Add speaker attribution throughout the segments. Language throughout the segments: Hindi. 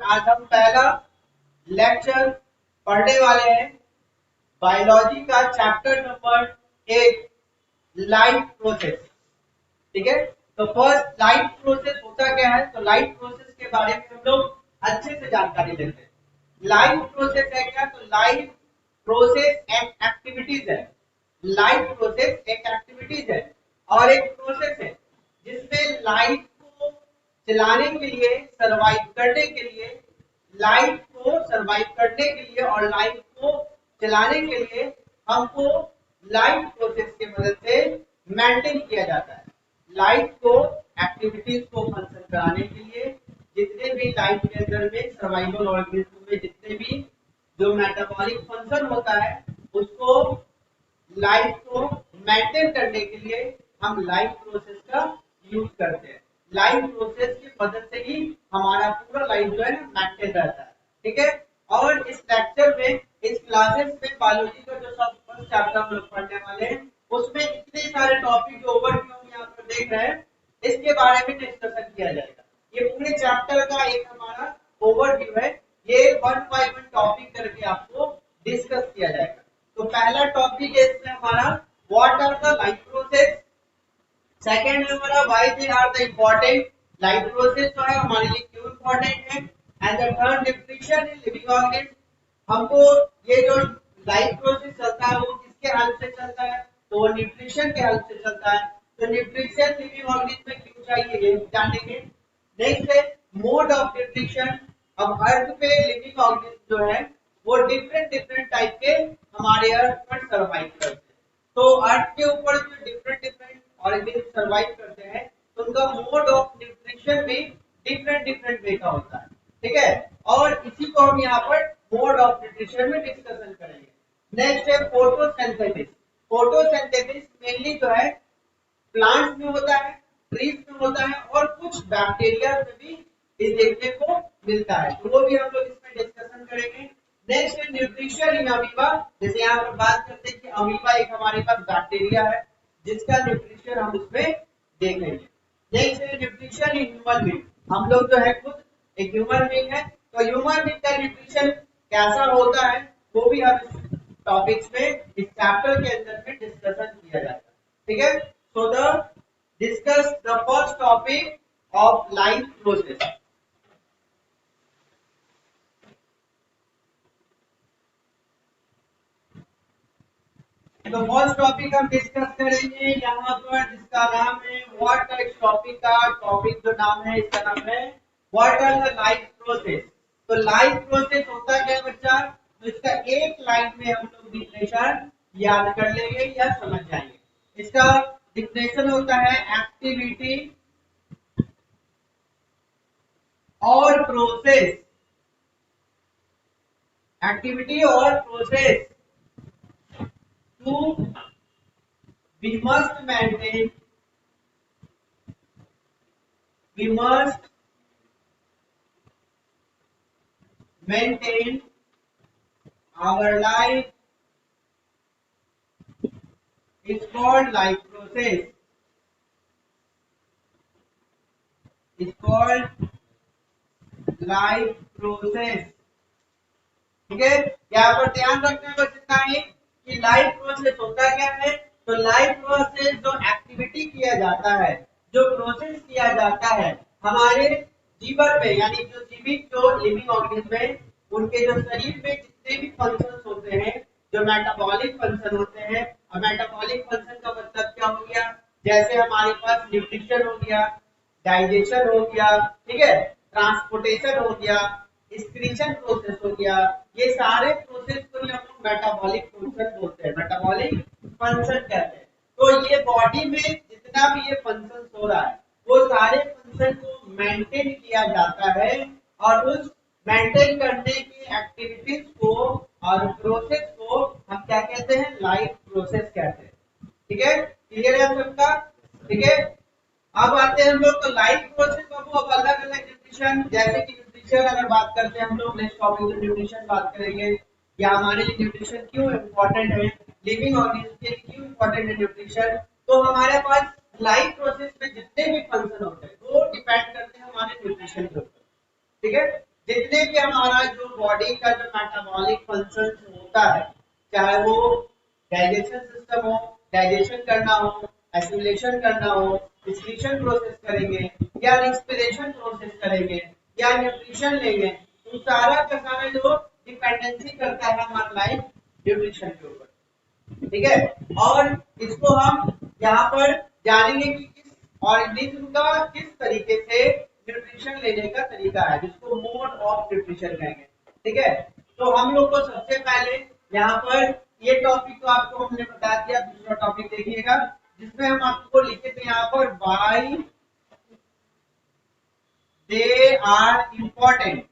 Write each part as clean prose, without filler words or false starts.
Speaker 1: आज हम पहला लेक्चर पढ़ने वाले हैं बायोलॉजी का चैप्टर नंबर 8 लाइफ प्रोसेस। ठीक है, तो फर्स्ट लाइफ प्रोसेस होता क्या है, तो लाइफ प्रोसेस के बारे में हम लोग अच्छे से जानकारी लेते हैं। लाइफ प्रोसेस है क्या, तो लाइफ प्रोसेस एक एक्टिविटीज है। लाइफ प्रोसेस एक एक्टिविटीज है और एक प्रोसेस है जिसमें लाइफ को चलाने के लिए, सरवाइव करने के लिए, लाइफ को सरवाइव करने के लिए और लाइफ को चलाने के लिए हमको लाइफ प्रोसेस की मदद से मेंटेन किया जाता है। लाइफ को, एक्टिविटीज को फंक्शन कराने के लिए जितने भी लाइफ के अंदर में सर्वाइवल ऑर्गेनिज्म में जितने भी जो मेटाबॉलिक फंक्शन होता है उसको, लाइफ को मेंटेन करने के लिए हम लाइफ प्रोसेस का यूज करते हैं। लाइफ प्रोसेस की मदद से ही हमारा पूरा लाइफ जो है मेंटेन रहता है। ठीक है, और इस लेक्चर में, इस क्लासेस में बायोलॉजी का जो सब फर्स्ट चैप्टर हम लोग पढ़ने वाले हैं उसमें इतने सारे टॉपिक जो ओवरव्यू हम यहाँ पर देख रहे हैं इसके बारे में डिस्कशन किया जाएगा। ये पूरे चैप्टर का एक हमारा ओवरव्यू है, ये 1 बाय 1 टॉपिक करके आपको डिस्कस किया जाएगा। तो पहला टॉपिक है इसमें हमारा what are the life process. Second है हमारा why they are the important. Life process जो है हमारे लिए क्यों इम्पोर्टेंट है। And the third, nutrition in living organism. हमको ये जो लाइफ प्रोसेस चलता है वो किसके हेल्प से चलता है, तो वो न्यूट्रिशन के हेल्प से चलता है। तो न्यूट्रिशन लिविंग ऑर्गेनिज्म में क्यों चाहिए ये जानेंगे। नेक्स्ट है मोड ऑफ न्यूट्रिशन। अब अर्थ पे लिविंग ऑर्गेनिज्म जो है वो डिफरेंट टाइप के हमारे अर्थ पर सर्वाइव करते हैं। तो अर्थ के ऊपर जो डिफरेंट ऑर्गेनिज्म सर्वाइव करते हैं तो उनका मोड ऑफ न्यूट्रिशन भी डिफरेंट वे का होता है। ठीक है, और इसी को हम यहाँ पर मोड ऑफ न्यूट्रिशन में डिस्कशन करेंगे। नेक्स्ट है फोटोसिंथेसिस। फोटोसिंथेसिस मेनली जो है प्लांट्स में होता है, ट्रीज में होता है और कुछ बैक्टीरिया में भी इस देखने को मिलता है, तो वो भी हम लोग इसमें डिस्कशन करेंगे। नेक्स्ट है न्यूट्रिशन इन अमीबा। जैसे यहाँ पर बात करते हैं कि अमीबा एक हमारे पास बैक्टीरिया है जिसका न्यूट्रिशन हम उसमें देखेंगे। नेक्स्ट है न्यूट्रिशन इन ह्यूमन बीइंग। हम लोग जो है खुद एक ह्यूमन बीइंग है, तो ह्यूमन बीइंग का न्यूट्रिशन कैसा होता है वो भी हम इस टॉपिक्स में, इस चैप्टर के अंदर में डिस्कशन किया जाता है। ठीक है, so the discuss the first topic of life process. तो फर्स्ट टॉपिक हम डिस्कस करेंगे यहाँ पर जिसका नाम है व्हाट आर। इस टॉपिक का टॉपिक जो नाम है इसका नाम है what are the life process. तो लाइफ प्रोसेस होता क्या बच्चा, तो इसका एक लाइन में हम लोग डिफिनेशन याद कर लेंगे या समझ जाएंगे। इसका डिफिनेशन होता है एक्टिविटी और प्रोसेस। एक्टिविटी और process to we must maintain our life is called life process, is called life process। ठीक है, यहाँ पर ध्यान रखने को जितना है कि लाइफ प्रोसेस होता क्या है, तो लाइफ प्रोसेस जो एक्टिविटी किया जाता है, जो प्रोसेस किया जाता है हमारे जीवन में, यानी जो जीवित जो लिविंग ऑर्गेनिज्म है उनके जो शरीर में जितने भी फंक्शंस होते हैं, जो मेटाबॉलिक फंक्शन होते हैं। और मेटाबॉलिक फंक्शन का मतलब क्या हो गया, जैसे हमारे पास न्यूट्रिशन हो गया, डाइजेशन हो गया, ठीक है, ट्रांसपोर्टेशन हो गया, एक्सक्रीशन प्रोसेस हो गया, ये सारे प्रोसेस को हम लोग मेटाबॉलिक फंक्शन बोलते हैं, मेटाबॉलिक फंक्शन कहते हैं। तो ये बॉडी में जितना भी ये फंक्शन हो रहा है वो सारे फंक्शन को मेंटेन किया जाता है और उस मेंटेन करने की एक्टिविटीज को और प्रोसेस को हम क्या कहते हैं, लाइफ प्रोसेस कहते हैं। ठीक है, क्लियर है सबका। ठीक है, अब आते हैं हम लोग तो लाइफ प्रोसेस का वो अलग अलग न्यूट्रिशन, जैसे कि न्यूट्रिशन अगर बात करते हैं हम लोग नेक्स्ट टॉपिक में न्यूट्रिशन बात करेंगे, या हमारे लिए न्यूट्रिशन क्यों इम्पोर्टेंट है, लिविंग ऑर्गेनिज्म के लिए क्यों इम्पोर्टेंट है न्यूट्रिशन। तो हमारे पास लाइफ प्रोसेस में जितने भी फंक्शन होते हैं वो डिपेंड करते हैं हमारे न्यूट्रिशन के ऊपर। ठीक है, जितने भी हमारा जो बॉडी का जो मेटाबॉलिक फंक्शन होता है, चाहे वो डाइजेशन सिस्टम हो, डाइजेशन करना हो, एसिमिलेशन करना हो, डिस्क्रीशन प्रोसेस करेंगे या रेस्पिरेशन प्रोसेस करेंगे या न्यूट्रिशन लेंगे, तो सारा का सारा जो डिपेंडेंसी करता है हमारा लाइफ न्यूट्रिशन के ऊपर। ठीक है, और इसको हम यहाँ पर जानेंगे कि किस ऑर्गेनिज्म का किस तरीके से न्यूट्रिशन लेने का तरीका है, जिसको मोड ऑफ न्यूट्रिशन कहेंगे। ठीक है, तो हम लोग को सबसे पहले यहाँ पर ये टॉपिक तो आपको हमने बता दिया। दूसरा टॉपिक देखिएगा जिसमें हम आपको लिखे थे यहाँ पर व्हाई दे आर इम्पोर्टेंट,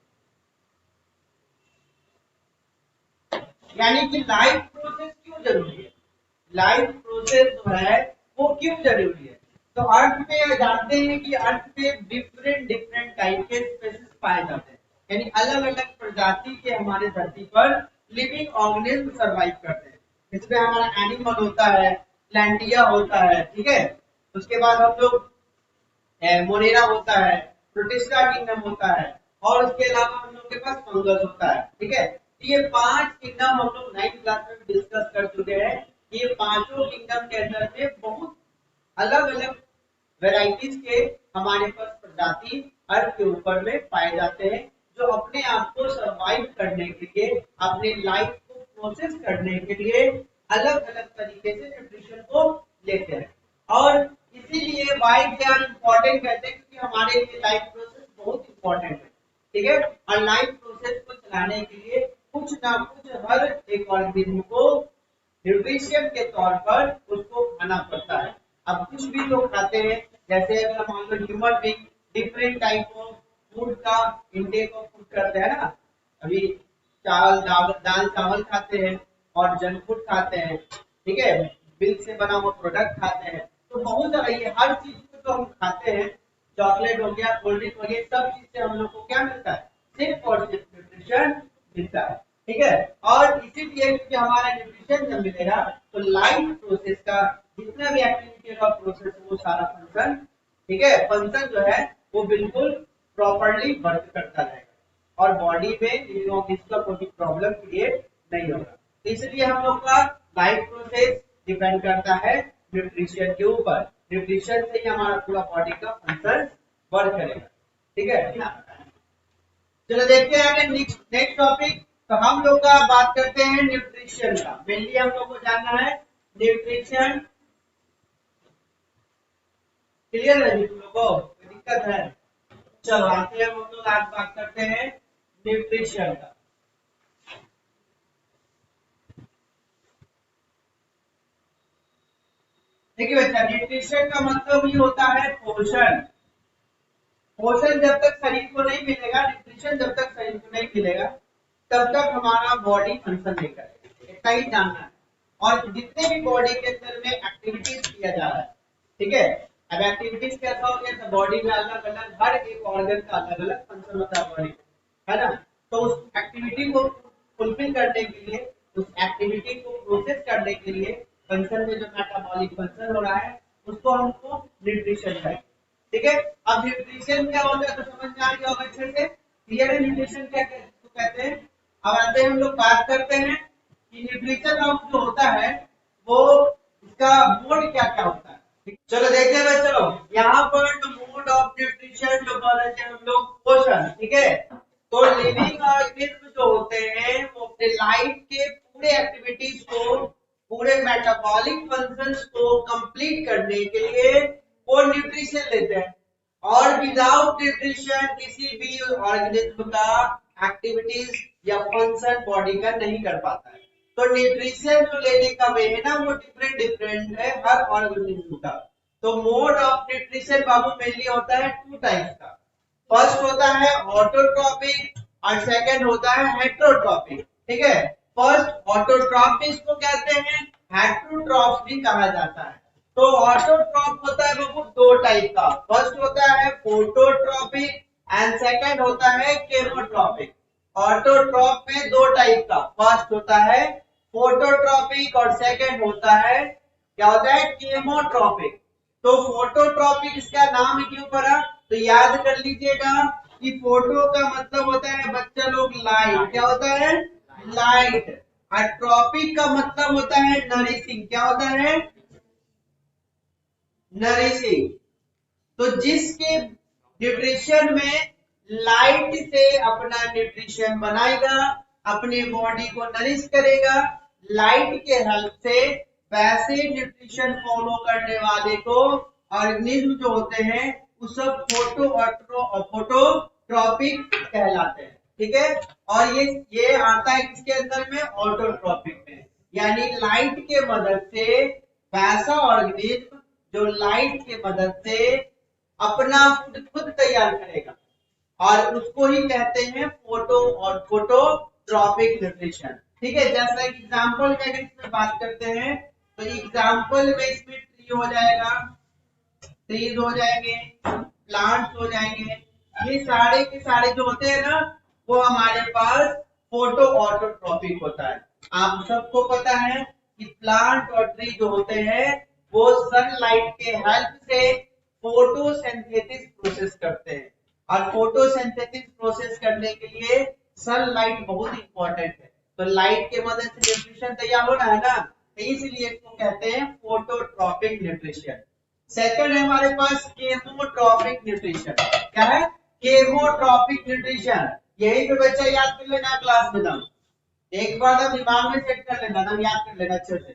Speaker 1: यानी कि लाइफ प्रोसेस क्यों जरूरी है, लाइफ प्रोसेस जो है वो क्यों जरूरी है। तो अर्थ पे जानते हैं कि अर्थ पे डिफरेंट डिफरेंट टाइप के स्पेसीज पाए जाते हैं, यानी अलग अलग प्रजाति के हमारे धरती पर लिविंग ऑर्गेनिज्म सरवाइव करते हैं। इसमें हमारा एनिमल होता है, प्लांटिया होता है, ठीक है, उसके बाद हम लोग मोनेरा होता है, प्रोटिस्टा किंगडम होता है, और उसके अलावा हम लोग के पास फंगस होता है। ठीक है, ये 5 किंगडम हम लोग 9th क्लास में डिस्कस कर चुके हैं। ये पांचों किंगडम के अंदर में बहुत अलग अलग वेराइटीज के हमारे पास प्रजाति अर्थ के ऊपर में पाए जाते हैं, जो अपने आप को सरवाइव करने के लिए, अपने लाइफ को प्रोसेस करने के लिए अलग अलग तरीके से न्यूट्रिशन को लेते हैं। और इसीलिए वाई दे आर इम्पोर्टेंट कहते हैं, क्योंकि हमारे लिए लाइफ प्रोसेस बहुत इम्पोर्टेंट है। ठीक है, और लाइफ प्रोसेस को चलाने के लिए कुछ ना कुछ हर एक ऑर्गेनिज्म को न्यूट्रिशन के तौर पर उसको खाना पड़ता है। अब कुछ भी लोग खाते हैं, जैसे अगर मान लो human being different type of food का इंटेक ऑफ फूड करते हैं ना, अभी दाल चावल खाते हैं और जंक फूड खाते हैं, ठीक है, मिल्क से बना हुआ प्रोडक्ट खाते हैं, तो बहुत ज्यादा ये हर चीज को तो हम खाते हैं, चॉकलेट हो गया, कोल्ड ड्रिंक हो गया, सब चीज से हम लोग को क्या मिलता है, सिर्फ और सिर्फ न्यूट्रिशन मिलता है। ठीक है, और इसीलिए क्योंकि हमारा न्यूट्रिशन जब मिलेगा तो लाइफ प्रोसेस का जितना भी एक्टिविटी का प्रोसेस वो सारा फंक्शन, ठीक है, फंक्शन जो है वो बिल्कुल प्रॉपर्ली वर्क करता रहेगा और बॉडी में लिविंग ऑर्गेनिज्म का कोई प्रॉब्लम क्रिएट नहीं होगा। तो इसलिए हम लोग का लाइफ प्रोसेस डिपेंड करता है न्यूट्रिशन के ऊपर। न्यूट्रिशन से ही हमारा पूरा बॉडी का फंक्शन वर्क करेगा। ठीक है, चलो देखते हैं आगे नेक्स्ट टॉपिक। तो हम लोग का बात करते हैं न्यूट्रिशन का। मेनली हम लोग को जानना है न्यूट्रिशन। क्लियर है जी तुम लोगों को, कोई दिक्कत है? चलो आते हैं हम लोग आज बात करते हैं न्यूट्रिशन का। देखिए बच्चा, न्यूट्रिशन का मतलब ये होता है पोषण। पोषण जब तक शरीर को नहीं मिलेगा, न्यूट्रिशन जब तक शरीर को नहीं मिलेगा, तब तक हमारा बॉडी फंक्शन नहीं करेगा, इतना ही जानना है। और जितने भी बॉडी के अंदर में एक्टिविटीज किया जा रहा है, ठीक है, अब एक्टिविटीज कैसा हो गया, तो बॉडी में अलग अलग हर एक ऑर्गन का अलग अलग फंक्शन होता है बॉडी में, है ना। तो उस एक्टिविटी को फुलफिल करने के लिए, उस एक्टिविटी को प्रोसेस करने के लिए फंक्शन में जो मेटाबॉलिक फंक्शन हो रहा है उसको हमको न्यूट्रिशन चाहिए। ठीक है, अब न्यूट्रिशन क्या होता है तो समझ में आ गया होगा अच्छे से। क्लियर है न्यूट्रिशन क्या कहते हैं। अब आते हैं हम लोग बात करते हैं कि न्यूट्रिशन जो होता है वो इसका मोड क्या क्या होता है। चलो देखते हैं चलो यहाँ पर तो मोड ऑफ न्यूट्रिशन जो बोल रहे थे हम लोग पोषण। ठीक है, तो लिविंग ऑर्गेनिज्म जो होते हैं वो अपने लाइफ के पूरे एक्टिविटीज को, पूरे मेटाबॉलिक फंक्शंस को कंप्लीट करने के लिए वो न्यूट्रिशन लेते हैं, और विदाउट न्यूट्रिशन किसी भी ऑर्गेनिज्म का एक्टिविटीज या फंक्शन बॉडी का नहीं कर पाता है। तो न्यूट्रिशन जो लेने का वे है ना वो डिफरेंट डिफरेंट है हर ऑर्गेनिज्म का। तो mode of nutrition Babu mainly होता है 2 टाइप्स का। फर्स्ट होता है ऑटोट्रॉपिक और सेकंड होता है हेटेरोट्रॉपिक। ठीक है, फर्स्ट ऑटोट्रॉपिक को कहते हैं, हेटेरोट्रॉप भी कहा जाता है। तो ऑटोट्रॉप होता है बाबू 2 टाइप का। फर्स्ट होता है फोटोट्रॉपिक एंड सेकंड होता है केमोट्रॉपिक। ऑटोट्रॉप में 2 टाइप का, फर्स्ट होता है फोटोट्रॉपिक और सेकंड होता है क्या होता है केमोट्रॉपिक। तो फोटोट्रॉपिक इसका नाम क्यों पड़ा तो याद कर लीजिएगा कि फोटो का मतलब होता है बच्चा लोग लाइट, क्या होता है लाइट, और ट्रॉपिक का मतलब होता है नरिशिंग, क्या होता है नरिशिंग। तो जिसके न्यूट्रिशन में लाइट से अपना न्यूट्रिशन बनाएगा, अपने बॉडी को नरिश करेगा लाइट के हेल्प से, वैसे न्यूट्रिशन फॉलो करने वाले को ऑर्गेनिज्म जो होते हैं वो सब फोटोट्रॉपिक कहलाते हैं। ठीक है, और ये आता है किसके अंदर में, ऑटोट्रॉपिक में, यानी लाइट के मदद से वैसा ऑर्गेनिज्म जो लाइट की मदद से अपना फूड खुद तैयार करेगा, और उसको ही कहते हैं फोटो और फोटोट्रॉपिक न्यूट्रिशन। ठीक है, जैसा एग्जांपल में अगर इसमें बात करते हैं तो एग्जांपल में इसमें ट्री हो जाएगा, ट्रीज हो जाएंगे, प्लांट्स हो जाएंगे, ये सारे के सारे जो होते हैं ना वो हमारे पास फोटो ऑटोट्रॉपिक होता है। आप सबको पता है कि प्लांट और ट्री जो होते हैं वो सनलाइट के हेल्प से फोटोसिंथेसिस प्रोसेस करते हैं, और फोटोसिंथेसिस प्रोसेस करने के लिए सनलाइट बहुत इंपॉर्टेंट है। तो लाइट के मदद से न्यूट्रिशन तैयार हो रहा है ना, तो इसलिए इसको कहते हैं फोटोट्रॉपिक न्यूट्रिशन। सेकंड है हमारे पास केमोट्रॉपिक न्यूट्रिशन। क्या है केमोट्रॉपिक न्यूट्रिशन, यही पे बच्चा याद कर लेना क्लास में, दम एक बार दम दिमाग में सेट कर लेना, दम याद कर लेना अच्छे से।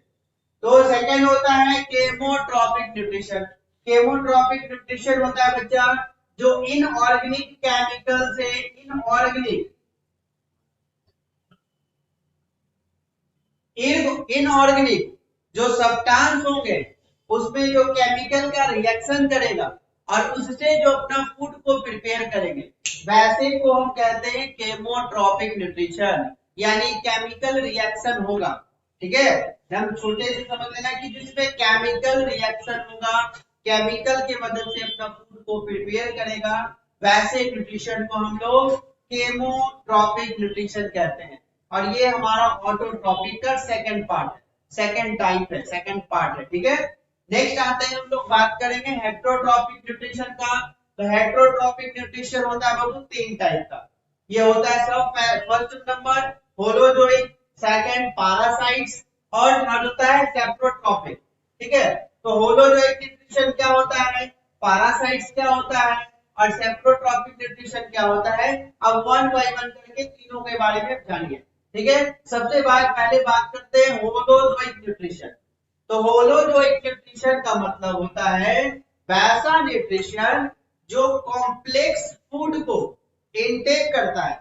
Speaker 1: तो सेकंड होता है केमोट्रॉपिक न्यूट्रिशन। केमोट्रॉपिक न्यूट्रिशन होता है बच्चा जो इनऑर्गेनिक केमिकल से इनऑर्गेनिक जो सब्सटेंस होंगे उसमें जो केमिकल का रिएक्शन करेगा और उससे जो अपना फूड को प्रिपेयर करेंगे, वैसे को हम कहते हैं केमोट्रॉपिक न्यूट्रिशन, यानी केमिकल रिएक्शन होगा। ठीक है, हम छोटे से समझ लेना कि जिसमें केमिकल रिएक्शन होगा, केमिकल की मदद से अपना फूड को प्रिपेयर करेगा, वैसे न्यूट्रिशन को हम लोग केमोट्रॉपिक न्यूट्रिशन कहते हैं। और ये हमारा ऑटोट्रॉपिक का सेकंड पार्ट है, सेकंड टाइप है, सेकंड पार्ट है। ठीक है, नेक्स्ट आते हैं हम लोग बात करेंगे हेट्रोट्रॉपिक न्यूट्रिशन का। तो हेट्रोट्रॉपिक न्यूट्रिशन होता है बाबू तीन टाइप का। ये होता है सब first number holozoic, second parasites, और थर्ड होता है सेप्रोट्रॉपिक। ठीक है, तो होलोजोइक न्यूट्रिशन क्या होता है, पैरासाइट्स क्या होता है, और सेप्रोट्रॉपिक न्यूट्रिशन क्या होता है, अब वन बाय वन करके तीनों के बारे में जानिए। ठीक है, सबसे पहले बात करते हैं होलोजोइक न्यूट्रिशन। तो होलोजोइक न्यूट्रिशन का मतलब होता है वैसा न्यूट्रिशन जो कॉम्प्लेक्स फूड को इनटेक करता है,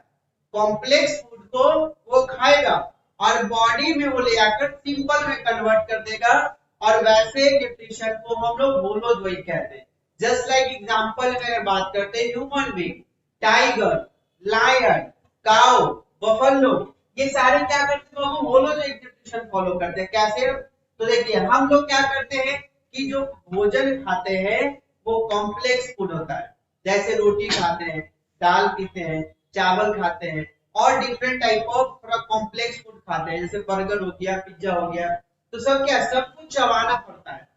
Speaker 1: कॉम्प्लेक्स फूड को वो खाएगा और बॉडी में वो ले आकर सिंपल में कन्वर्ट कर देगा, और वैसे न्यूट्रिशन को हम लोग होलोजोइक कहते हैं। जस्ट लाइक एग्जांपल में अगर बात करते हैं ह्यूमन बीइंग, टाइगर, लायन, काऊ, बफेलो, ये सारे क्या करते हैं, वो होलोजोइक न्यूट्रिशन फॉलो करते हैं। कैसे, तो देखिए हम लोग क्या करते हैं कि जो भोजन खाते हैं वो कॉम्प्लेक्स फूड होता है, जैसे रोटी खाते हैं, दाल पीते हैं, चावल खाते हैं, और डिफरेंट टाइप ऑफ थोड़ा कॉम्प्लेक्स फूड खाते हैं, जैसे बर्गर हो गया, पिज्जा हो गया। तो सब क्या, सब कुछ चबाना पड़ता है।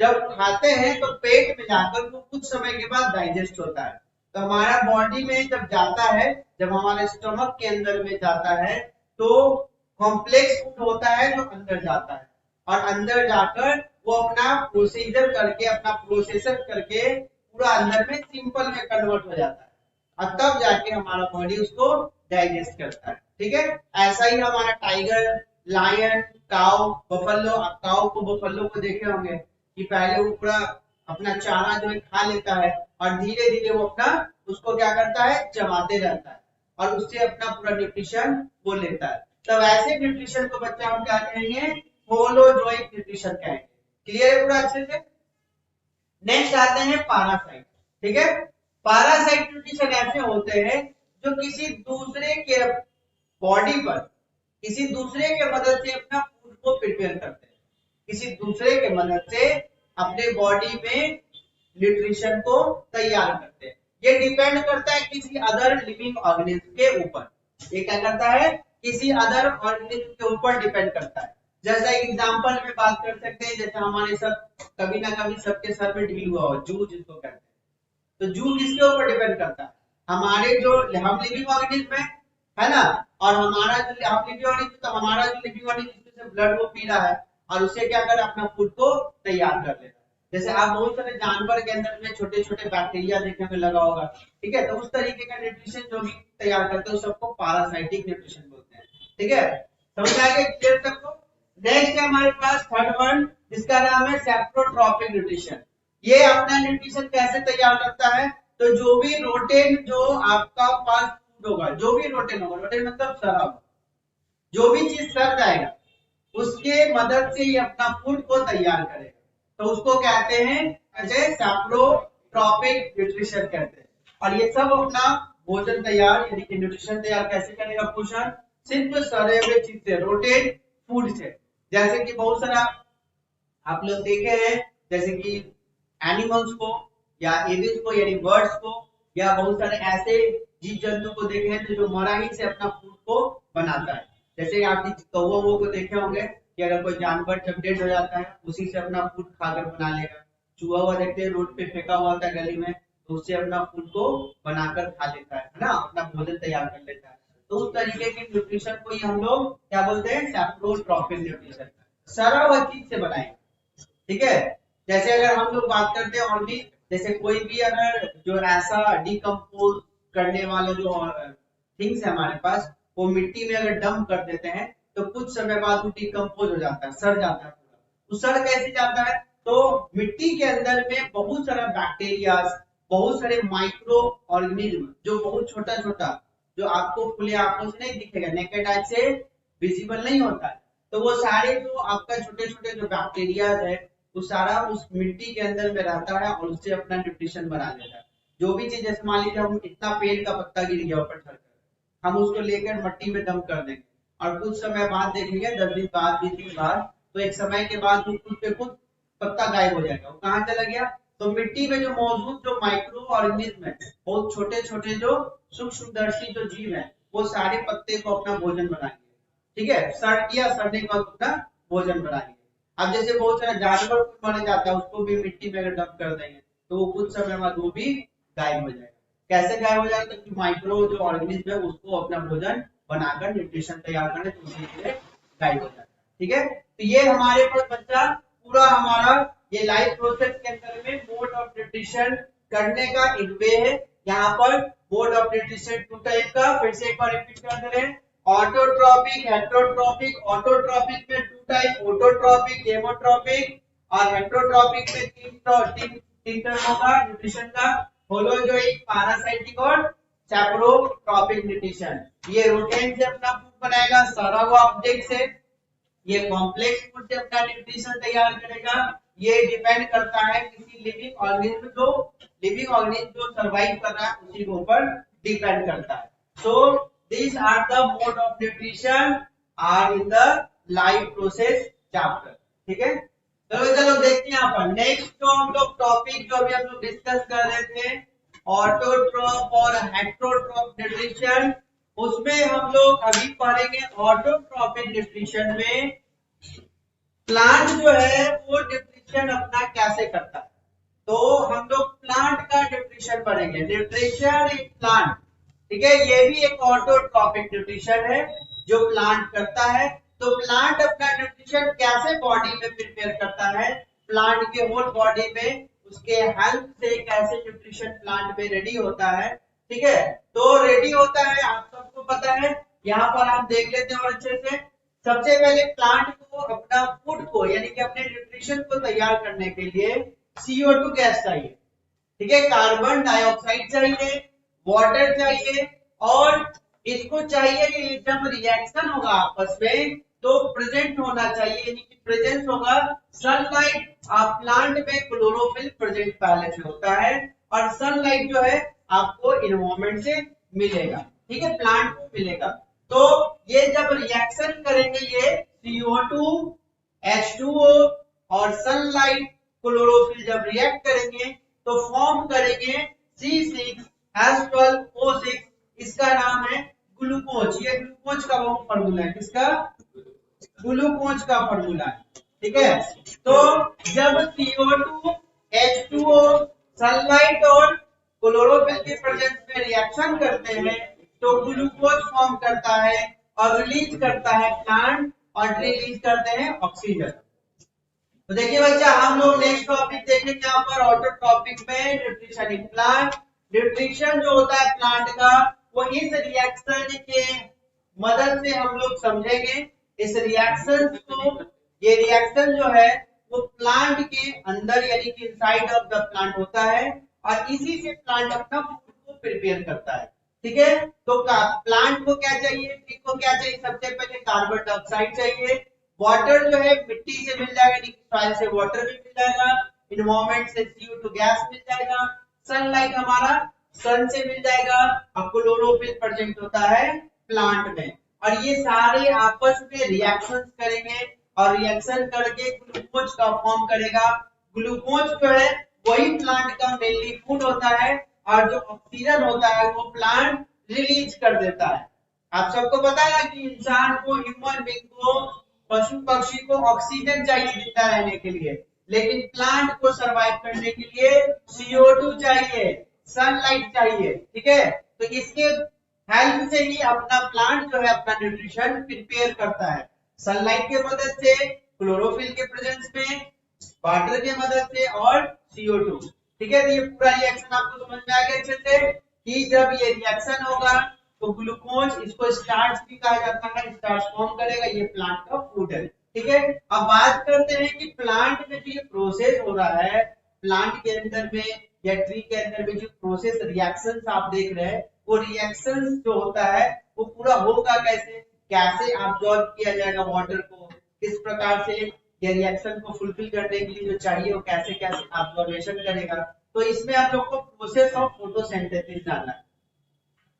Speaker 1: जब खाते हैं तो पेट में जाकर वो कुछ समय के बाद डाइजेस्ट होता है। तो हमारा बॉडी में जब जाता है, जब हमारे स्टमक के अंदर में जाता है, तो कॉम्प्लेक्स फूड होता है जो अंदर जाता है, और अंदर जाकर वो अपना प्रोसीजर करके, अपना प्रोसेसर करके पूरा अंदर में सिंपल में कन्वर्ट हो जाता है, और तब जाके हमारा बॉडी उसको डाइजेस्ट करता है। ठीक है, ऐसा ही हमारा टाइगर, लायन, काऊ, बफेलो, काऊ को बफेलो को देखे होंगे कि पहले वो पूरा अपना चारा जो है खा लेता है, और धीरे धीरे वो अपना उसको क्या करता है, चबाते रहता है, और उससे अपना पूरा न्यूट्रिशन वो लेता है। तब ऐसे न्यूट्रिशन को बच्चा हम क्या कहेंगे, होलोजोइक न्यूट्रिशन कहेंगे। क्लियर है पूरा अच्छे से। नेक्स्ट आते हैं पैरासाइट। ठीक है, पैरासाइट न्यूट्रिशन ऐसे होते हैं जो किसी दूसरे के बॉडी पर, किसी दूसरे के मदद से अपना फूड को प्रिपेयर करते हैं, किसी दूसरे के मदद से अपने बॉडी में न्यूट्रिशन को तैयार करते हैं। ये डिपेंड करता है किसी अदर लिविंग ऑर्गेनिज्म के ऊपर। ये क्या करता है, किसी अदर ऑर्गेनिज्म के ऊपर डिपेंड करता है। जैसा एग्जांपल में बात कर सकते हैं, जैसे हमारे सब कभी ना कभी सबके सर में ढील हुआ हो, जू जिसको कहते हैं, तो जू किसके ऊपर डिपेंड करता है, हमारे जो हम लिविंग ऑर्गेनिज्म है ना, और हमारा जो हम लिविंग ऑर्गेनिज्म, तो हमारा जो लिविंग ऑर्गेनिज्म जिससे ब्लड वो पी रहा है और उससे क्या कर अपना फूड को तैयार कर लेता है। जैसे आप बहुत सारे जानवर के अंदर में छोटे छोटे बैक्टीरिया देखने में लगा होगा, ठीक है, तो उस तरीके का न्यूट्रिशन जो भी तैयार करते हैं सबको पैरासाइटिक न्यूट्रिशन बोलते हैं। ठीक है, समझ आ गया क्लियर सबको? नेक्स्ट है हमारे पास थर्ड वन, जिसका नाम है सेप्रोट्रॉपिक न्यूट्रिशन। ये अपना न्यूट्रिशन कैसे तैयार करता है, तो जो भी रोटेन जो आपका पास फूड होगा, जो भी रोटेन होगा, रोटेन मतलब सड़ा, जो भी चीज सड़ जाएगा उसके मदद से ये अपना फूड को तैयार करेगा, तो उसको कहते हैं ऐसे सेप्रोट्रॉपिक न्यूट्रिशन कहते हैं। और ये सब अपना भोजन तैयार यानी कि न्यूट्रिशन तैयार कैसे करेगा पोषण, सिर्फ सड़े हुए चीज से, रोटेन फूड से। जैसे कि बहुत सारा आप लोग देखे हैं, जैसे कि एनिमल्स को या एविल्स को यानी बर्ड्स को, या बहुत सारे ऐसे जीव जंतु को देखे हैं जो मरा ही से अपना फूड को बनाता है। जैसे आप कौवों को देखे होंगे कि अगर कोई जानवर जब डेड हो जाता है उसी से अपना फूड खाकर बना लेगा। चूहा हुआ देखते हैं रोड पे फेंका हुआ होता है गली में, तो उससे अपना फूड को बनाकर खा लेता है ना, अपना भोजन तैयार कर लेता है। तो उस तरीके के न्यूट्रिशन को ही हम लोग क्या बोलते हैं, सेप्रोट्रॉपिक न्यूट्रिशन। सड़ा हुआ चीज से बनाएंगे, ठीक है। जैसे अगर हम लोग बात करते हैं और भी, जैसे कोई भी अगर जो ऐसा डिकम्पोज करने वाला जो थिंग्स है हमारे पास, वो मिट्टी में अगर डंप कर देते हैं तो कुछ समय बाद वो डिकम्पोज हो जाता है, सड़ जाता है पूरा। वो सड़ कैसे जाता है, तो मिट्टी के अंदर में बहुत सारा बैक्टीरिया, बहुत सारे माइक्रो ऑर्गेनिज्म जो बहुत छोटा छोटा, जो आपको खुले आंखों से नहीं दिखेगा, नेकेड आई से विजिबल नहीं होता है, तो वो सारे जो आपका छोटे छोटे जो बैक्टीरिया है वो सारा उस मिट्टी के अंदर में रहता है और उससे अपना न्यूट्रिशन बना लेता है। जो भी चीज, जैसे मान लीजिए हम इतना पेड़ का पत्ता गिर गया ऊपर छत, हम उसको लेकर मट्टी में डंप कर देंगे और कुछ समय बाद देखेंगे, 10 दिन बाद, 20 दिन बाद, तो एक समय के बाद खुद पे खुद पत्ता गायब हो जाएगा। वो कहाँ चला गया, तो मिट्टी में जो मौजूद जो माइक्रो ऑर्गेनिज्म है, बहुत छोटे छोटे जो सूक्ष्मदर्शी जो जीव है, वो सारे पत्ते को अपना भोजन बनाएंगे। ठीक है, सड़ गया, सड़ने के बाद अपना भोजन बनाएंगे। अब जैसे बहुत सारा जानवर मर जाता है, उसको भी मिट्टी में अगर डंप कर देंगे तो वो कुछ समय बाद वो भी गायब हो जाएगा। कैसे गायब हो जाएगा, तो माइक्रो जो ऑर्गेनिज्म है उसको अपना भोजन बनाकर न्यूट्रिशन तैयार करने तो उसी से गायब हो जाता है। ठीक है, तो ये हमारे पास बच्चा पूरा हमारा ये लाइफ प्रोसेस के अंदर में मोड ऑफ न्यूट्रिशन करने का एक वे है। यहाँ पर मोड ऑफ न्यूट्रिशन 2 टाइप का, फिर से एक बार रिपीट कर दे रहे हैं, ऑटोट्रॉपिक, हेटरोट्रॉपिक। ऑटोट्रॉपिक में 2 टाइप, ऑटोट्रॉपिक, हेमोट्रॉपिक, और हेटरोट्रॉपिक में 3 टर्म होगा न्यूट्रिशन का, होलोजोइक, पैरासाइटिक और सेप्रोट्रॉपिक न्यूट्रिशन। ये रूटेन से अपना फूड बनाएगा, सड़ा हुआ ऑब्जेक्ट से। ये कॉम्प्लेक्स फूड से अपना न्यूट्रिशन तैयार करेगा। ये डिपेंड करता है किसी लिविंग ऑर्गेनिज्म जो सर्वाइव कर रहा है उसी के ऊपर डिपेंड करता है। सो these are the mode of nutrition are in the life process chapter। ठीक है, चलो देखते हैं यहाँ पर नेक्स्ट जो हम लोग टॉपिक जो अभी हम लोग डिस्कस कर रहे थे, ऑटोट्रॉप और हेटरोट्रॉप न्यूट्रिशन, उसमें हम लोग अभी पढ़ेंगे ऑटोट्रॉपिक न्यूट्रिशन में प्लांट जो है वो न्यूट्रिशन अपना कैसे करता है। तो हम लोग प्लांट का न्यूट्रिशन पढ़ेंगे, न्यूट्रिशन इन प्लांट। ठीक है, ये भी एक ऑटोट्रॉपिक न्यूट्रिशन है जो प्लांट करता है। तो प्लांट अपना न्यूट्रिशन कैसे बॉडी में प्रिपेयर करता है, प्लांट के होल बॉडी में उसके हेल्थ से कैसे न्यूट्रिशन प्लांट में रेडी होता है। ठीक है, तो रेडी होता है आप सबको पता है। यहाँ पर आप देख लेते हैं और अच्छे से, सबसे पहले प्लांट को अपना फूड को यानी कि अपने न्यूट्रिशन को तैयार करने के लिए CO2 गैस चाहिए। ठीक है, कार्बन डाइऑक्साइड चाहिए, वाटर चाहिए, और इसको चाहिए कि जब रिएक्शन होगा आपस में तो प्रेजेंट होना चाहिए, यानी कि प्रेजेंस होगा सनलाइट। प्लांट में क्लोरोफिल प्रेजेंट पहले से होता है और सनलाइट जो है आपको इन्वायरमेंट से मिलेगा। ठीक है, प्लांट को मिलेगा। तो ये जब रिएक्शन करेंगे, ये CO2, H2O और सनलाइट क्लोरोफिल जब रिएक्ट करेंगे तो फॉर्म करेंगे C6H12O6, इसका नाम है ग्लूकोज। ये ग्लूकोज का वो फॉर्मूला है, किसका, ग्लूकोज का फॉर्मूला है। ठीक है, तो जब CO2, H2O, सनलाइट और क्लोरोफिल के प्रेजेंस में रिएक्शन करते हैं तो ग्लूकोज फॉर्म करता है और रिलीज करता है प्लांट और रिलीज करते हैं ऑक्सीजन। तो देखिए बच्चा हम लोग नेक्स्ट टॉपिक देखेंगे यहाँ पर ऑटोट्रॉपिक में न्यूट्रिशन इन प्लांट। न्यूट्रिशन जो होता है प्लांट का वो इस रिएक्शन के मदद से हम लोग समझेंगे। इस रिएक्शन को, ये रिएक्शन जो है वो प्लांट के अंदर यानी कि इनसाइड ऑफ द प्लांट होता है और इसी से प्लांट अपना फूड को प्रिपेयर करता है। ठीक है, तो प्लांट को क्या चाहिए, ट्री को क्या चाहिए, सबसे पहले कार्बन डाइऑक्साइड चाहिए, वाटर जो है मिट्टी से मिल जाएगा, सॉइल से वाटर भी मिल जाएगा, एनवायरमेंट से CO2 गैस मिल जाएगा, सनलाइट हमारा सन से मिल जाएगा और क्लोरोफिल प्रेजेंट होता है प्लांट में। और ये सारे आपस में रिएक्शंस करेंगे और रिएक्शन करके ग्लूकोज का फॉर्म करेगा। ग्लूकोज जो है वही प्लांट का मेनली फूड होता है और जो ऑक्सीजन होता है वो प्लांट रिलीज कर देता है। आप सबको पता है कि इंसान को, ह्यूमन बीइंग को, पशु पक्षी को ऑक्सीजन चाहिए जिंदा रहने के लिए, लेकिन प्लांट को सरवाइव करने के लिए CO2 चाहिए, सनलाइट चाहिए। ठीक है, तो इसके हेल्प से ही अपना प्लांट जो है अपना न्यूट्रिशन प्रिपेयर करता है, सनलाइट के मदद से, क्लोरोफिल के प्रेजेंस में, वाटर के मदद से और CO2। ठीक है, तो ये पूरा रिएक्शन आपको समझ में आ गया अच्छे से कि जब ये रिएक्शन होगा तो ग्लूकोज, इसको स्टार्च भी कहा जाता है, स्टार्च फॉर्म करेगा, ये प्लांट का फूड है। ठीक है, अब बात करते हैं कि प्लांट में जो ये प्रोसेस हो रहा है, प्लांट के अंदर में या ट्री के अंदर में जो प्रोसेस रिएक्शंस आप देख रहे हैं, वो रिएक्शंस जो होता है वो पूरा होगा कैसे, कैसे अब्सॉर्ब किया जाएगा वाटर को, किस प्रकार से ये रिएक्शन को फुलफिल करने के लिए जो चाहिए वो कैसे कैसे अब्जॉर्बेशन करेगा। तो इसमें आप लोग को प्रोसेस ऑफ फोटोसिंथेसिस जानना है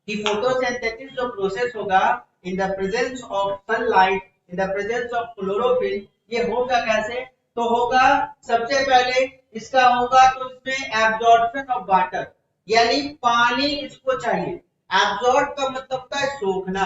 Speaker 1: कि फोटोसिंथेसिस जो प्रोसेस होगा in the presence of sunlight, in the presence of chlorophyll, ये होगा कैसे, तो होगा सबसे पहले इसका होगा तो इसमें एब्जॉर्प्शन ऑफ वाटर, यानी पानी इसको चाहिए। एब्जॉर्ब का मतलब होता है सोखना,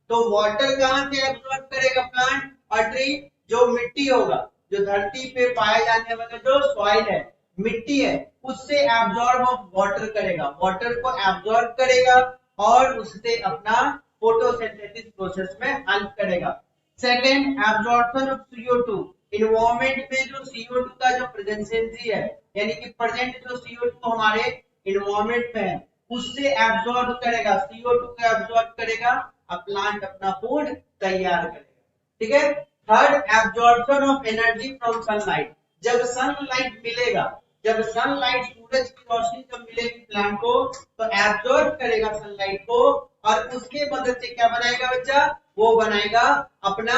Speaker 1: तो वाटर कहां से एब्जॉर्ब करेगा प्लांट और ट्री, जो मिट्टी होगा, जो धरती पे पाए जाने वाला जो सॉइल है, मिट्टी है, उससे एब्जॉर्ब ऑफ वाटर करेगा, वाटर को एब्जॉर्ब करेगा और उससे अपना फोटोसिंथेसिस प्रोसेस में हेल्प करेगा। Second, absorption of CO2, environment में जो CO2 का जो प्रेजेंसी है, यानी कि प्रेजेंट जो CO2 हमारे एनवायरमेंट में है उससे एब्जॉर्ब करेगा, CO2 को एब्जॉर्ब करेगा और प्लांट अपना फूड तैयार करेगा। ठीक है, third, absorption of energy from sunlight, जब सनलाइट मिलेगा, जब सनलाइट सूरज की रोशनी जब मिलेगी प्लांट को तो एब्जॉर्ब करेगा सनलाइट को और उसके मदद से क्या बनाएगा बच्चा, वो बनाएगा अपना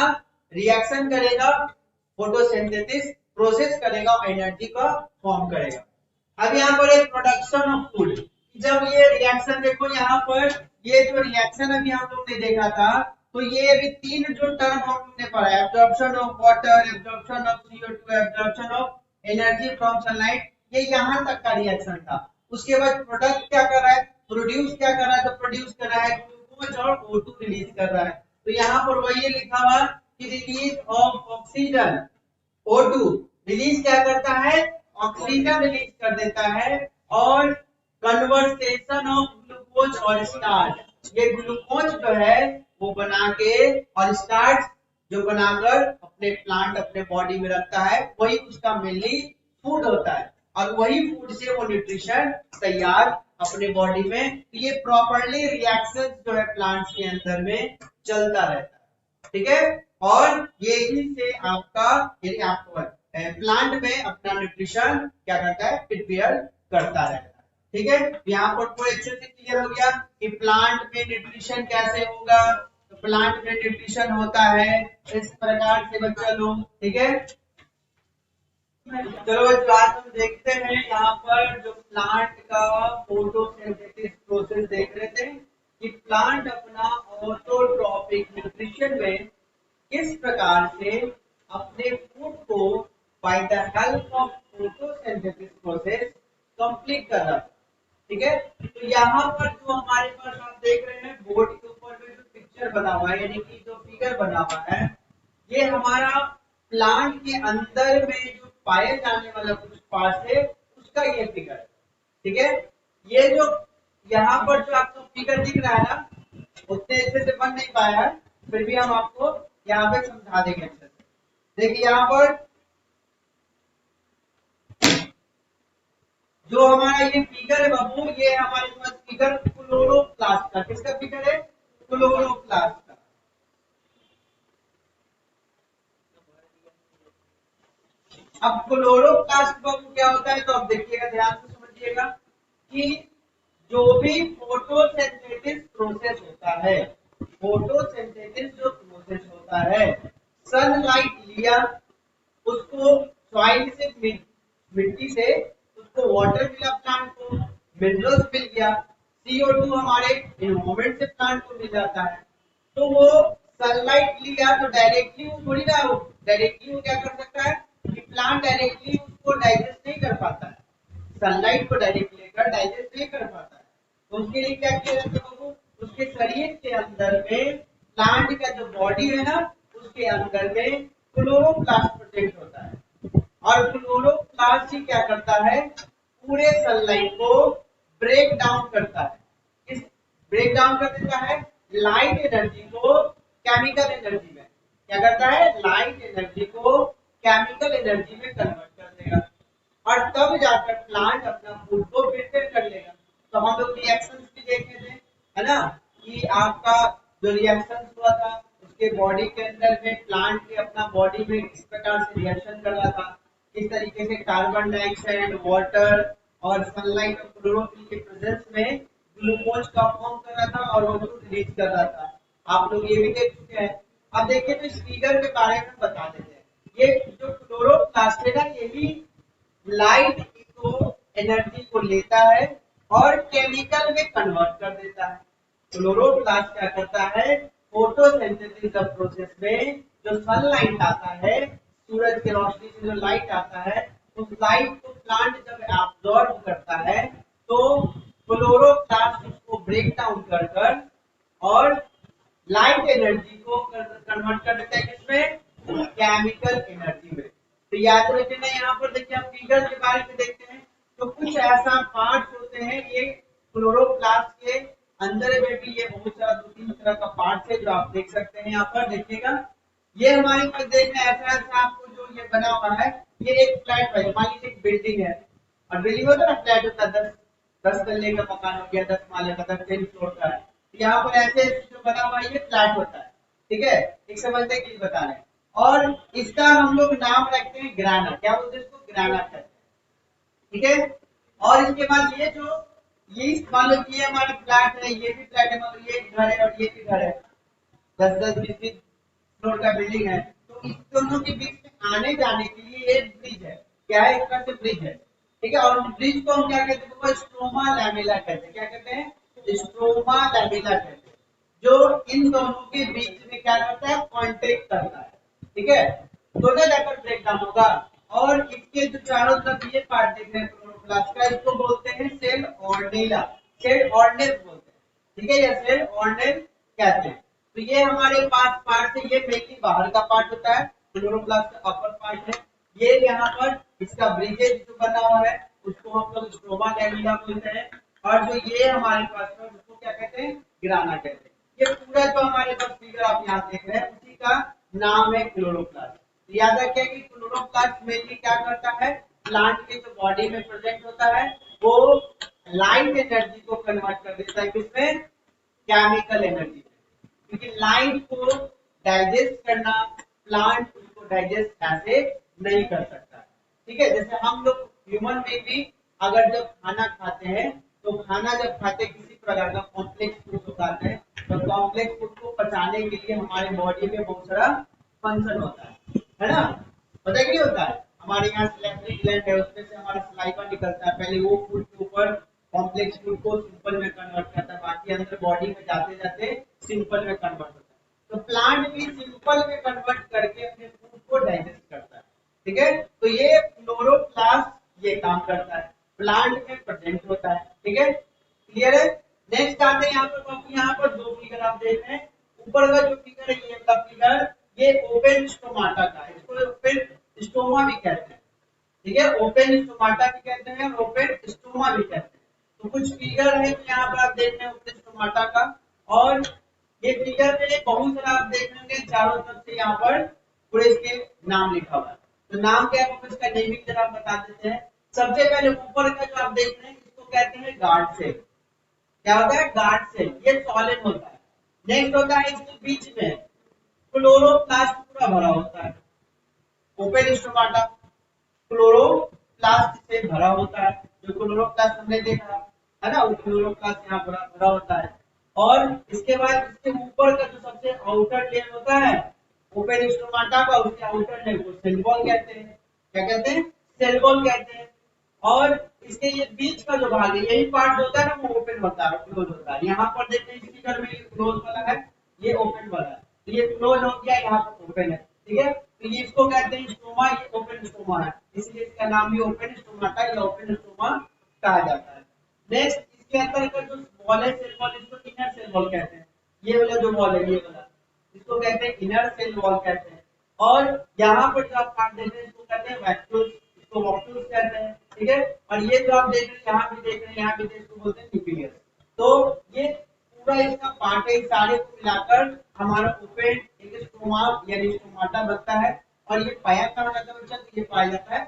Speaker 1: रिएक्शन करेगा, फोटोसिंथेसिस प्रोसेस करेगा और एनर्जी का फॉर्म करेगा। अब यहाँ पर एक प्रोडक्शन ऑफ फूड, जब ये रिएक्शन देखो यहाँ पर ये जो रिएक्शन अभी हम लोग ने देखा था, तो ये अभी तीन जो टर्म हम लोग ने पढ़ा, absorption of water, absorption of CO2, absorption of energy from sunlight, ये यहाँ तक का रिएक्शन था। उसके बाद प्रोडक्ट क्या कर रहा है, प्रोड्यूस क्या कर रहा है, तो प्रोड्यूस कर रहा है ग्लूकोज और O2 रिलीज कर रहा है। तो यहाँ पर वही लिखा हुआ कि release of oxygen, O2 release क्या करता है, ऑक्सीजन रिलीज कर देता है और कन्वर्सेशन ऑफ ग्लूकोज और स्टार्च, ये ग्लूकोज जो है वो बना के और स्टार्च जो बनाकर अपने प्लांट अपने बॉडी में रखता है, वही उसका मेनली फूड होता है और वही फूड से वो न्यूट्रिशन तैयार अपने बॉडी में, तो ये प्रॉपर्ली रिएक्शन जो है प्लांट्स के अंदर में चलता रहता है। ठीक है, और यही से आपका यदि आपको प्लांट में अपना न्यूट्रिशन क्या करता है, प्रिपेयर करता रहता है। ठीक है, यहाँ पर पूरे अच्छे से क्लियर हो गया कि प्लांट में न्यूट्रिशन कैसे होगा। तो प्लांट में न्यूट्रिशन होता है इस प्रकार से बच्चा लोग। ठीक है, चलो आज हम देखते हैं यहाँ पर जो प्लांट का फोटोसिंथेसिस प्रोसेस देख रहे थे कि प्लांट अपना ऑटोट्रॉपिक न्यूट्रिशन में किस प्रकार से अपने फूड को by the help of photosynthesis process complete कर रहा है। ठीक है, तो यहाँ पर जो हमारे पास आप देख रहे हैं बोर्ड के ऊपर में जो पिक्चर बना हुआ है, यानी कि जो फिगर बना हुआ है, ये हमारा प्लांट के अंदर में जो पाए जाने वाला कुछ पार्ट है उसका ये फिगर है। ठीक है, ये जो यहाँ पर जो आपको फिगर दिख रहा है ना, उतने अच्छे से बन नहीं पाया है, फिर भी हम आपको यहाँ पे समझा देंगे अच्छे से। देखिए यहाँ पर जो हमारा ये फिगर है बाबू, ये हमारे पास फिगर क्लोरोप्लास्ट का, किसका फिगर है? क्लोरोप्लास्ट का। अब क्लोरोप्लास्ट बाबू क्या होता है, तो अब देखिएगा ध्यान से समझिएगा कि जो भी फोटोसिंथेसिस प्रोसेस होता है, फोटोसिंथेसिस जो प्रोसेस होता है, सनलाइट लिया, उसको सॉइल से मिट्टी से उसको वाटर मिला, प्लांट को मिनरल्स मिल गया, CO2 हमारे एनवायरमेंट से प्लांट को मिल जाता है। तो वो सनलाइट लिया तो डायरेक्टली वो थोड़ी ना, हो डायरेक्टली वो क्या कर सकता है कि प्लांट डायरेक्टली उसको डाइजेस्ट नहीं कर पाता है, सनलाइट को डायरेक्ट लेकर डाइजेस्ट नहीं कर पाता है। तो उसके लिए क्या किया जाता है बाबू, उसके शरीर के अंदर में प्लांट का जो बॉडी है ना, उसके अंदर में क्लोरोप्लास्ट प्रोटेक्ट होता है, और क्लोरोप्लास्ट ही क्या करता है, पूरे सनलाइट को ब्रेक डाउन करता है। इस ब्रेक डाउन कर देता है लाइट एनर्जी को केमिकल एनर्जी में, क्या करता है, लाइट एनर्जी को केमिकल एनर्जी में कन्वर्ट कर देगा, और तब जाकर प्लांट अपना फूड को प्रिपेयर कर लेगा। तो हम लोग रिएक्शंस भी देखे थे, है ना, कि आपका जो रिएक्शंस हुआ था उसके बॉडी के अंदर में, प्लांट के अपना बॉडी में किस प्रकार से रिएक्शन कर रहा था, किस तरीके से कार्बन डाइऑक्साइड, वाटर और सनलाइट और क्लोरोफिल के प्रेजेंस में ग्लूकोज का फॉर्म कर रहा था और वो रिलीज कर रहा था। आप लोग ये भी देख चुके हैं। अब देखिए तो इस फिगर के बारे में बता देते हैं। ये जो क्लोरोप्लास्ट है ना, यही लाइट को एनर्जी को लेता है और केमिकल में कन्वर्ट कर देता है। क्लोरोप्लास्ट क्या करता है, फोटोसिंथेसिस प्रोसेस में जो सनलाइट आता है, सूरज की रोशनी से जो लाइट आता है, उस लाइट को प्लांट जब एब्जॉर्ब करता है तो क्लोरोप्लास्ट उसको ब्रेक डाउन कर कर और लाइट एनर्जी को कन्वर्ट कर देता है, किसमें, केमिकल एनर्जी में। तो याद रखना, यहाँ पर देखिए आप फिगर के बारे में देखते हैं तो कुछ ऐसा पार्ट होते हैं, ये क्लोरोप्लास्ट के अंदर में भी ये बहुत सारा 2-3 तरह का पार्ट है जो आप देख सकते हैं। यहाँ पर देखिएगा, ये हमारे पास देखना ऐसा ऐसा आपको जो ये बना हुआ है, ये एक फ्लैट है, मान लीजिए एक बिल्डिंग है, और बिल्डिंग होता है ना, फ्लैट होता है, 10 तल्ले का मकान हो गया, 10 माले का, 10 फ्लोर का है। यहाँ पर ऐसे जो बना हुआ है ये फ्लैट होता है, ठीक है, एक समझने के लिए बता रहे हैं। और इसका हम लोग नाम रखते हैं ग्राना, क्या बोलते हैं इसको, ग्राना कहते हैं, ठीक है। और इसके बाद ये जो, ये मान लो ये हमारा फ्लैट है, ये भी फ्लैट है, मान लो ये घर है और ये भी घर है, 10-10, 20-20 फ्लोर का बिल्डिंग है। तो इस दोनों के बीच में आने जाने के लिए एक ब्रिज है, क्या है, एक तरह से ब्रिज है, ठीक है। और ब्रिज को हम क्या कहते हैं, स्ट्रोमा लैमेला कहते हैं, क्या कहते हैं, स्ट्रोमा लैमेला कहते हैं, जो इन दोनों के बीच में क्या करता है, कॉन्टेक्ट करता है, ठीक है, तो ना जाकर ब्रेक डाउन होगा। और इसके जो चारों तरफ ये पार्ट देख रहे हैं क्लोरोप्लास्ट का, इसको बोलते हैं सेल ऑर्नेला, सेल ऑर्नेल बोलते हैं, ठीक है, या सेल ऑर्नेल कहते हैं। तो ये हमारे पास पार्ट है, ये मेनली बाहर का पार्ट होता है, क्लोरोप्लास्ट का अपर पार्ट है। ये यहाँ पर इसका ब्रिजेज जो बना हुआ है उसको हम लोग स्ट्रोमा लैमेला बोलते हैं, और जो ये हमारे पास है उसको क्या कहते हैं, ग्राना कहते हैं। ये पूरा जो हमारे पास फिगर आप यहाँ देख रहे हैं उसी का नाम है क्लोरोप्लास्ट। याद रखिए कि क्लोरोप्लास्ट मेनली क्या करता है, प्लांट के जो बॉडी में प्रेजेंट होता है वो लाइट एनर्जी को कन्वर्ट कर देता है, किसमें, केमिकल एनर्जी में, क्योंकि लाइट को डाइजेस्ट करना, प्लांट उसको डाइजेस्ट ऐसे नहीं कर सकता, ठीक है। जैसे हम लोग ह्यूमन में भी अगर जब खाना खाते हैं तो खाना जब खाते किसी प्रकार का कॉम्प्लेक्स फूड खाते हैं, तो कॉम्प्लेक्स फूड को पचाने के लिए हमारे बॉडी में बहुत सारा फंक्शन होता है ना, पता है कि नहीं होता है, हमारे यहाँ सैलिवरी ग्लैंड है, उसमें से हमारा सलाइवा निकलता है, पहले वो फूड के ऊपर कॉम्प्लेक्स फूड को सिंपल में कन्वर्ट करता है, बाकी अंदर बॉडी में जाते जाते सिंपल में कन्वर्ट होता है। तो प्लांट भी सिंपल में कन्वर्ट करके अपने फूड को डाइजेस्ट करता है, ठीक है। तो ये क्लोरोप्लास्ट ये काम करता है, प्लांट में प्रेजेंट होता है, ठीक है, क्लियर है। नेक्स्ट आते हैं यहाँ पर, यहाँ पर दो फिगर आप देख रहे हैं, ऊपर का जो फिगर है ये वाला फिगर, ये ओपन स्टोमाटा का है, इसको ओपन स्टोमा भी कहते हैं, ठीक है, ओपन स्टोमाटा भी कहते हैं, ओपन स्टोमा भी कहते हैं। तो कुछ कुछ फिगर है जो यहाँ पर आप देख रहे हैं ओपन स्टोमाटा का, और ये फिगर में बहुत सारा आप देख लेंगे चारों तरफ से यहाँ पर पूरे इसके नाम लिखा हुआ है। तो नाम क्या है इसका नेमिंग जरा बता देते हैं। सबसे पहले ऊपर का जो आप देख रहे हैं इसको कहते हैं गार्ड सेल। क्या होता है? Guard cell. ये सॉलिड होता है। नेक्स्ट होता है इसके बीच में क्लोरोप्लास्ट पूरा भरा होता है। ओपन स्टोमाटा क्लोरोप्लास्ट से भरा होता है। जो क्लोरोप्लास्ट हमने देखा है ना, वो क्लोरोप्लास्ट यहाँ भरा होता है। और इसके बाद इसके ऊपर का जो सबसे आउटर लेयर होता है ओपन स्टोमाटा का, उसके आउटर लेयर को सेल वॉल कहते हैं। क्या कहते हैं? सेल वॉल कहते हैं। और इसके ये बीच का जो भाग है यही पार्ट होता है ना, वो ओपन होता है, क्लोज होता है। यहाँ पर देखते हैं इस फिगर में ये क्लोज वाला है, ये ओपन वाला है। तो ये क्लोज हो गया, यहाँ पर ओपन है। ठीक है, तो ये इसको कहते हैं स्टोमा, ये ओपन स्टोमा है, इसलिए इसका नाम भी ओपन स्टोमाटा या ओपन स्टोमा कहा जाता है। नेक्स्ट इसके अंदर का जो वॉल है सेल वॉल, इसको इनर सेल वॉल कहते हैं। ये वाला जो वॉल है ये वाला, इसको कहते हैं इनर सेल वॉल कहते हैं। और यहाँ पर जो आप पार्ट देख रहे हैं इसको कहते हैं वैक्यूल, इसको वॉक्यूल्स कहते हैं। ठीक है, और ये जो आप देख रहे हैं यहाँ भी देख रहे हैं, यहाँ भी इसको बोलते हैं न्यूक्लियस। तो ये पूरा इसका पार्ट है, सारे को मिलाकर हमारा ओपन एक स्टोमा यानी स्टोमाटा बनता है। और ये पाया कहाँ जाता है बच्चा? ये पाया जाता है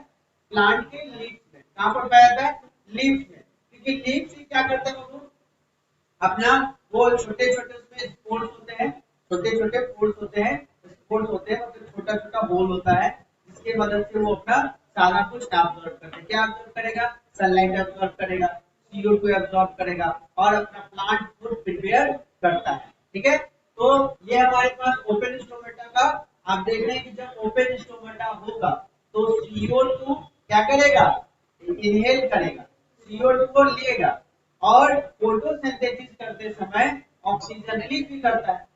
Speaker 1: प्लांट के लीव्स में। कहाँ पर पाया जाता है? लीव्स में। क्योंकि लीव्स ही क्या करते हैं बाबू, अपना वो छोटे छोटे उसमें स्पोर्स होते हैं, छोटे छोटे पोर्स होते हैं, स्पोर्स होते हैं, मतलब छोटा छोटा होल होता है, जिसके मदद से वो अपना सारा कुछ एब्जॉर्ब करते हैं। क्या एब्जॉर्ब करेगा? सनलाइट एब्जॉर्ब करेगा, CO2 एब्जॉर्ब करेगा और अपना प्लांट फूड प्रिपेयर करता है। ठीक है, तो ये हमारे पास ओपन स्टोमेटा का आप देख रहे हैं कि जब ओपन स्टोमेटा होगा तो CO2 क्या करेगा? इनहेल करेगा, CO2 को लेगा और फोटोसिंथेसिस करते समय ऑक्सीजन रिलीज भी करता है।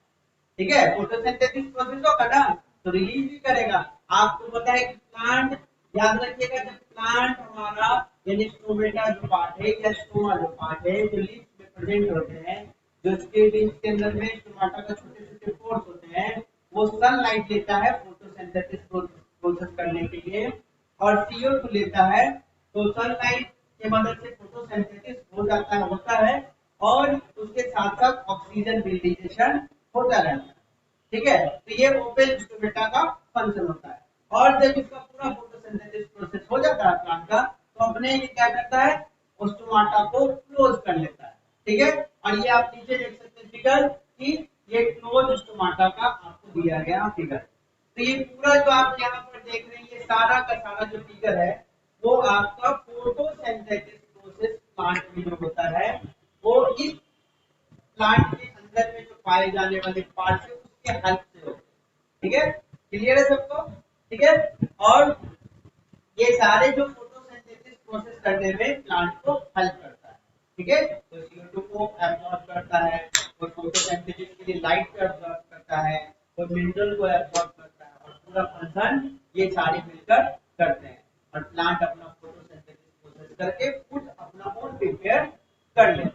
Speaker 1: ठीक है, फोटोसिंथेसिस प्रोसेस होगा ना, तो रिलीज भी करेगा। आपको पता है कि प्लांट, याद रखिएगा, जब प्लांट हमारा यानी स्टोमेटा जो पार्ट है या स्टोमा जो पार्ट है जो लीफ में प्रेजेंट होते हैं, जो इसके लीफ के अंदर में स्टोमाटा का छोटे छोटे पोर्स होते हैं, वो सनलाइट लेता है फोटोसिंथेसिस प्रोसेस करने के लिए और CO2 लेता है। तो सनलाइट की मदद से फोटोसिंथेसिस हो जाता है, होता है, और उसके साथ साथ ऑक्सीजन रिलीजेशन होता रहता है। ठीक है, तो ये ओपन स्टोमेटा का फंक्शन होता है। और जब इसका पूरा फोटोसिंथेसिस प्रोसेस हो जाता है प्लांट का, तो अपने ये क्या करता है? स्टोमाटा को क्लोज कर लेता है। ठीक है, और ये आप नीचे देख सकते हैं फिगर कि ये क्लोज स्टोमाटा का आपको दिया गया फिगर। तो ये पूरा जो आप यहाँ पर देख रहे हैं ये सारा का सारा जो फिगर है वो आपका फोटोसिंथेसिस प्रोसेस प्लांट में जो होता है वो इस प्लांट के अंदर में जो पाए जाने वाले पार्ट है उसके हेल्प से होता है। ठीक है, क्लियर है सबको? ठीक है, और ये सारे जो फोटोसिंथेसिस प्रोसेस करने में प्लांट को हेल्प करता है। ठीक है, तो CO2 को एब्जॉर्ब करता है, और फोटोसिंथेसिस के लिए लाइट को एब्जॉर्ब करता है, और मिनरल को एब्जॉर्ब करता है, और पूरा फंक्शन ये सारे मिलकर करते हैं। और प्लांट अपना फोटोसिंथेसिस प्रोसेस करके फूड अपना ओन प्रिपेयर कर लेता है।